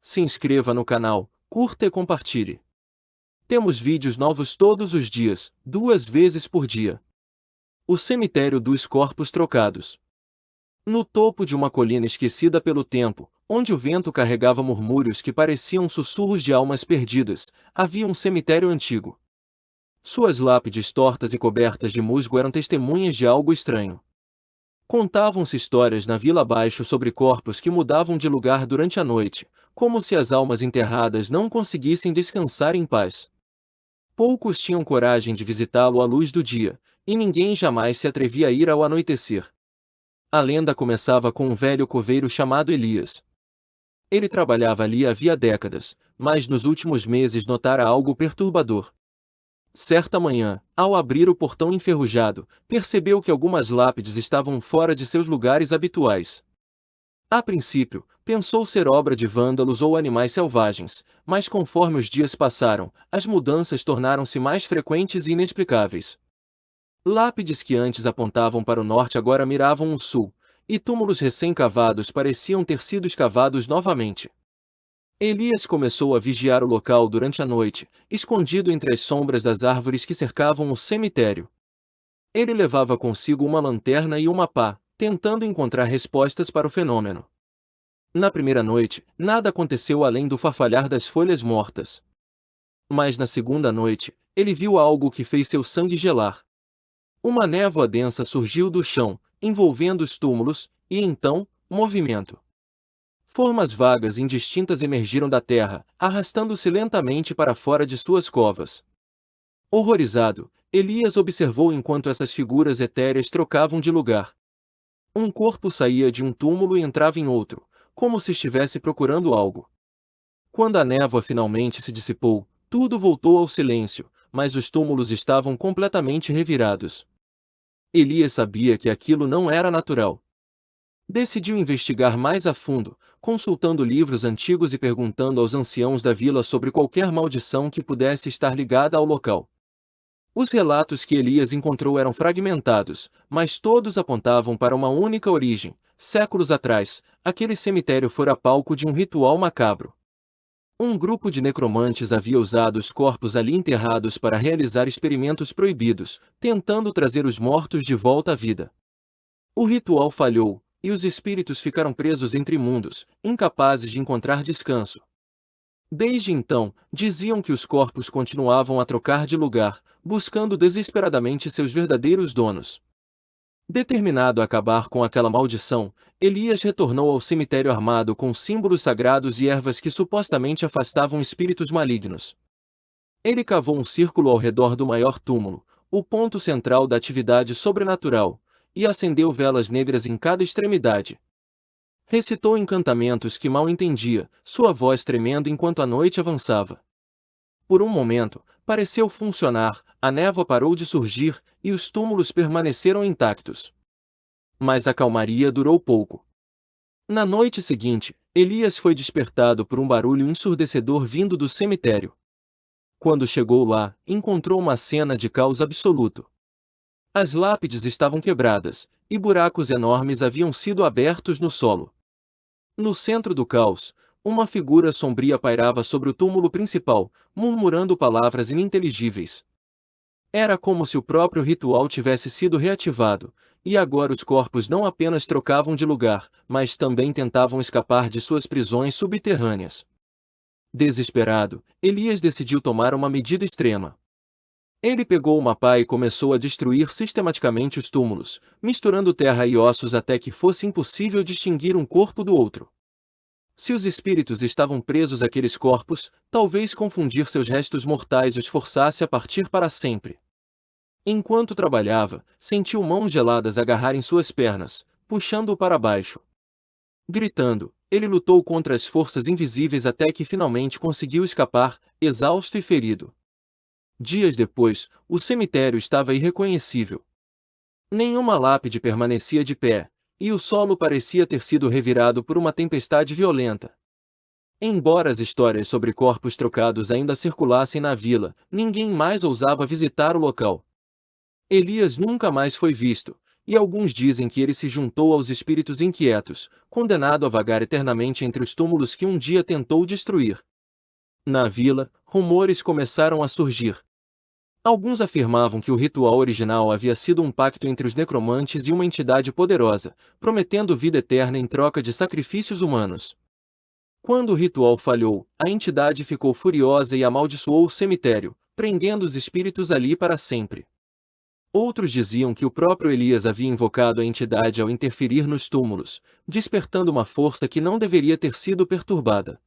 se inscreva no canal, curta e compartilhe. Temos vídeos novos todos os dias, 2 vezes por dia. O cemitério dos corpos trocados. No topo de uma colina esquecida pelo tempo, onde o vento carregava murmúrios que pareciam sussurros de almas perdidas, havia um cemitério antigo. Suas lápides tortas e cobertas de musgo eram testemunhas de algo estranho. Contavam-se histórias na vila abaixo sobre corpos que mudavam de lugar durante a noite, como se as almas enterradas não conseguissem descansar em paz. Poucos tinham coragem de visitá-lo à luz do dia, e ninguém jamais se atrevia a ir ao anoitecer. A lenda começava com um velho coveiro chamado Elias. Ele trabalhava ali havia décadas, mas nos últimos meses notara algo perturbador. Certa manhã, ao abrir o portão enferrujado, percebeu que algumas lápides estavam fora de seus lugares habituais. A princípio, pensou ser obra de vândalos ou animais selvagens, mas conforme os dias passaram, as mudanças tornaram-se mais frequentes e inexplicáveis. Lápides que antes apontavam para o norte agora miravam o sul, e túmulos recém-cavados pareciam ter sido escavados novamente. Elias começou a vigiar o local durante a noite, escondido entre as sombras das árvores que cercavam o cemitério. Ele levava consigo uma lanterna e uma pá, tentando encontrar respostas para o fenômeno. Na primeira noite, nada aconteceu além do farfalhar das folhas mortas. Mas na segunda noite, ele viu algo que fez seu sangue gelar. Uma névoa densa surgiu do chão, envolvendo os túmulos, e então, movimento. Formas vagas e indistintas emergiram da terra, arrastando-se lentamente para fora de suas covas. Horrorizado, Elias observou enquanto essas figuras etéreas trocavam de lugar. Um corpo saía de um túmulo e entrava em outro, como se estivesse procurando algo. Quando a névoa finalmente se dissipou, tudo voltou ao silêncio, mas os túmulos estavam completamente revirados. Elias sabia que aquilo não era natural. Decidiu investigar mais a fundo, consultando livros antigos e perguntando aos anciãos da vila sobre qualquer maldição que pudesse estar ligada ao local. Os relatos que Elias encontrou eram fragmentados, mas todos apontavam para uma única origem. Séculos atrás, aquele cemitério fora palco de um ritual macabro. Um grupo de necromantes havia usado os corpos ali enterrados para realizar experimentos proibidos, tentando trazer os mortos de volta à vida. O ritual falhou, e os espíritos ficaram presos entre mundos, incapazes de encontrar descanso. Desde então, diziam que os corpos continuavam a trocar de lugar, buscando desesperadamente seus verdadeiros donos. Determinado a acabar com aquela maldição, Elias retornou ao cemitério armado com símbolos sagrados e ervas que supostamente afastavam espíritos malignos. Ele cavou um círculo ao redor do maior túmulo, o ponto central da atividade sobrenatural, e acendeu velas negras em cada extremidade. Recitou encantamentos que mal entendia, sua voz tremendo enquanto a noite avançava. Por um momento, pareceu funcionar, a névoa parou de surgir, e os túmulos permaneceram intactos. Mas a calmaria durou pouco. Na noite seguinte, Elias foi despertado por um barulho ensurdecedor vindo do cemitério. Quando chegou lá, encontrou uma cena de caos absoluto. As lápides estavam quebradas, e buracos enormes haviam sido abertos no solo. No centro do caos, uma figura sombria pairava sobre o túmulo principal, murmurando palavras ininteligíveis. Era como se o próprio ritual tivesse sido reativado, e agora os corpos não apenas trocavam de lugar, mas também tentavam escapar de suas prisões subterrâneas. Desesperado, Elias decidiu tomar uma medida extrema. Ele pegou uma pá e começou a destruir sistematicamente os túmulos, misturando terra e ossos até que fosse impossível distinguir um corpo do outro. Se os espíritos estavam presos àqueles corpos, talvez confundir seus restos mortais os forçasse a partir para sempre. Enquanto trabalhava, sentiu mãos geladas agarrarem suas pernas, puxando-o para baixo. Gritando, ele lutou contra as forças invisíveis até que finalmente conseguiu escapar, exausto e ferido. Dias depois, o cemitério estava irreconhecível. Nenhuma lápide permanecia de pé, e o solo parecia ter sido revirado por uma tempestade violenta. Embora as histórias sobre corpos trocados ainda circulassem na vila, ninguém mais ousava visitar o local. Elias nunca mais foi visto, e alguns dizem que ele se juntou aos espíritos inquietos, condenado a vagar eternamente entre os túmulos que um dia tentou destruir. Na vila, rumores começaram a surgir. Alguns afirmavam que o ritual original havia sido um pacto entre os necromantes e uma entidade poderosa, prometendo vida eterna em troca de sacrifícios humanos. Quando o ritual falhou, a entidade ficou furiosa e amaldiçoou o cemitério, prendendo os espíritos ali para sempre. Outros diziam que o próprio Elias havia invocado a entidade ao interferir nos túmulos, despertando uma força que não deveria ter sido perturbada.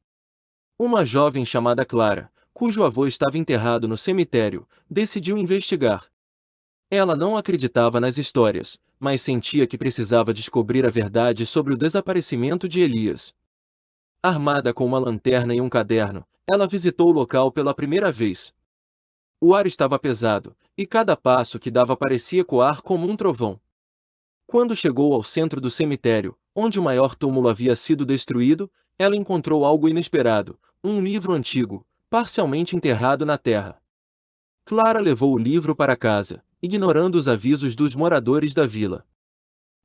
Uma jovem chamada Clara, cujo avô estava enterrado no cemitério, decidiu investigar. Ela não acreditava nas histórias, mas sentia que precisava descobrir a verdade sobre o desaparecimento de Elias. Armada com uma lanterna e um caderno, ela visitou o local pela primeira vez. O ar estava pesado, e cada passo que dava parecia ecoar como um trovão. Quando chegou ao centro do cemitério, onde o maior túmulo havia sido destruído, ela encontrou algo inesperado, um livro antigo, parcialmente enterrado na terra. Clara levou o livro para casa, ignorando os avisos dos moradores da vila.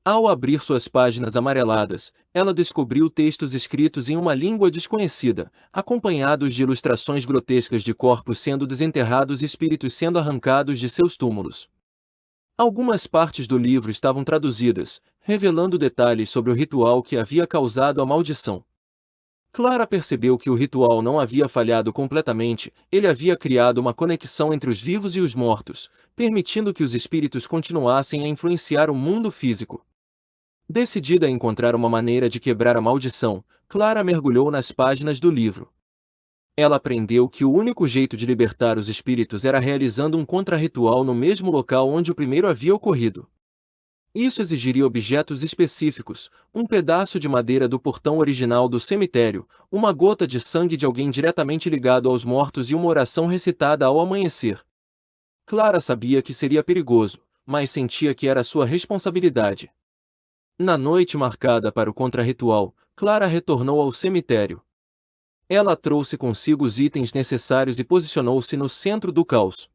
Ao abrir suas páginas amareladas, ela descobriu textos escritos em uma língua desconhecida, acompanhados de ilustrações grotescas de corpos sendo desenterrados e espíritos sendo arrancados de seus túmulos. Algumas partes do livro estavam traduzidas, revelando detalhes sobre o ritual que havia causado a maldição. Clara percebeu que o ritual não havia falhado completamente, ele havia criado uma conexão entre os vivos e os mortos, permitindo que os espíritos continuassem a influenciar o mundo físico. Decidida a encontrar uma maneira de quebrar a maldição, Clara mergulhou nas páginas do livro. Ela aprendeu que o único jeito de libertar os espíritos era realizando um contra-ritual no mesmo local onde o primeiro havia ocorrido. Isso exigiria objetos específicos, um pedaço de madeira do portão original do cemitério, uma gota de sangue de alguém diretamente ligado aos mortos e uma oração recitada ao amanhecer. Clara sabia que seria perigoso, mas sentia que era sua responsabilidade. Na noite marcada para o contra-ritual, Clara retornou ao cemitério. Ela trouxe consigo os itens necessários e posicionou-se no centro do caos.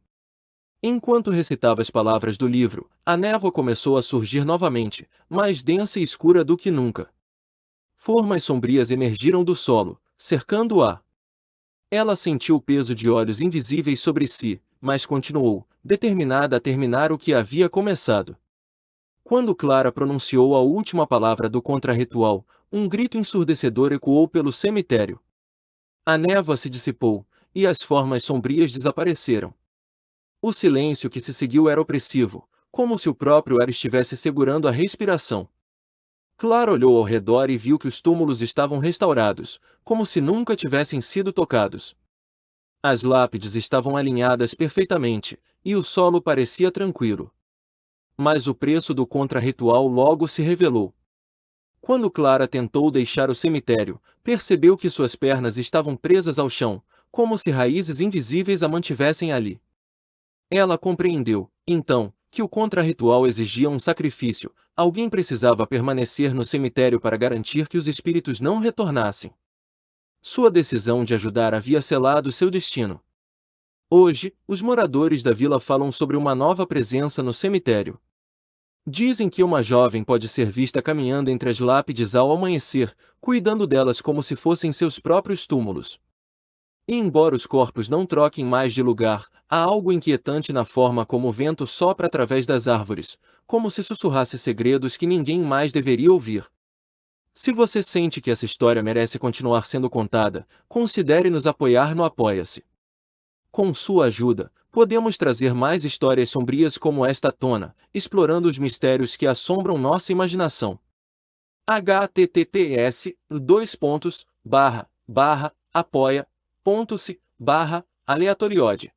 Enquanto recitava as palavras do livro, a névoa começou a surgir novamente, mais densa e escura do que nunca. Formas sombrias emergiram do solo, cercando-a. Ela sentiu o peso de olhos invisíveis sobre si, mas continuou, determinada a terminar o que havia começado. Quando Clara pronunciou a última palavra do contra-ritual, um grito ensurdecedor ecoou pelo cemitério. A névoa se dissipou, e as formas sombrias desapareceram. O silêncio que se seguiu era opressivo, como se o próprio ar estivesse segurando a respiração. Clara olhou ao redor e viu que os túmulos estavam restaurados, como se nunca tivessem sido tocados. As lápides estavam alinhadas perfeitamente, e o solo parecia tranquilo. Mas o preço do contra-ritual logo se revelou. Quando Clara tentou deixar o cemitério, percebeu que suas pernas estavam presas ao chão, como se raízes invisíveis a mantivessem ali. Ela compreendeu, então, que o contra-ritual exigia um sacrifício, alguém precisava permanecer no cemitério para garantir que os espíritos não retornassem. Sua decisão de ajudar havia selado seu destino. Hoje, os moradores da vila falam sobre uma nova presença no cemitério. Dizem que uma jovem pode ser vista caminhando entre as lápides ao amanhecer, cuidando delas como se fossem seus próprios túmulos. E embora os corpos não troquem mais de lugar, há algo inquietante na forma como o vento sopra através das árvores, como se sussurrasse segredos que ninguém mais deveria ouvir. Se você sente que essa história merece continuar sendo contada, considere nos apoiar no Apoia-se. Com sua ajuda, podemos trazer mais histórias sombrias como esta à tona, explorando os mistérios que assombram nossa imaginação. https://apoia.se/aleatoriode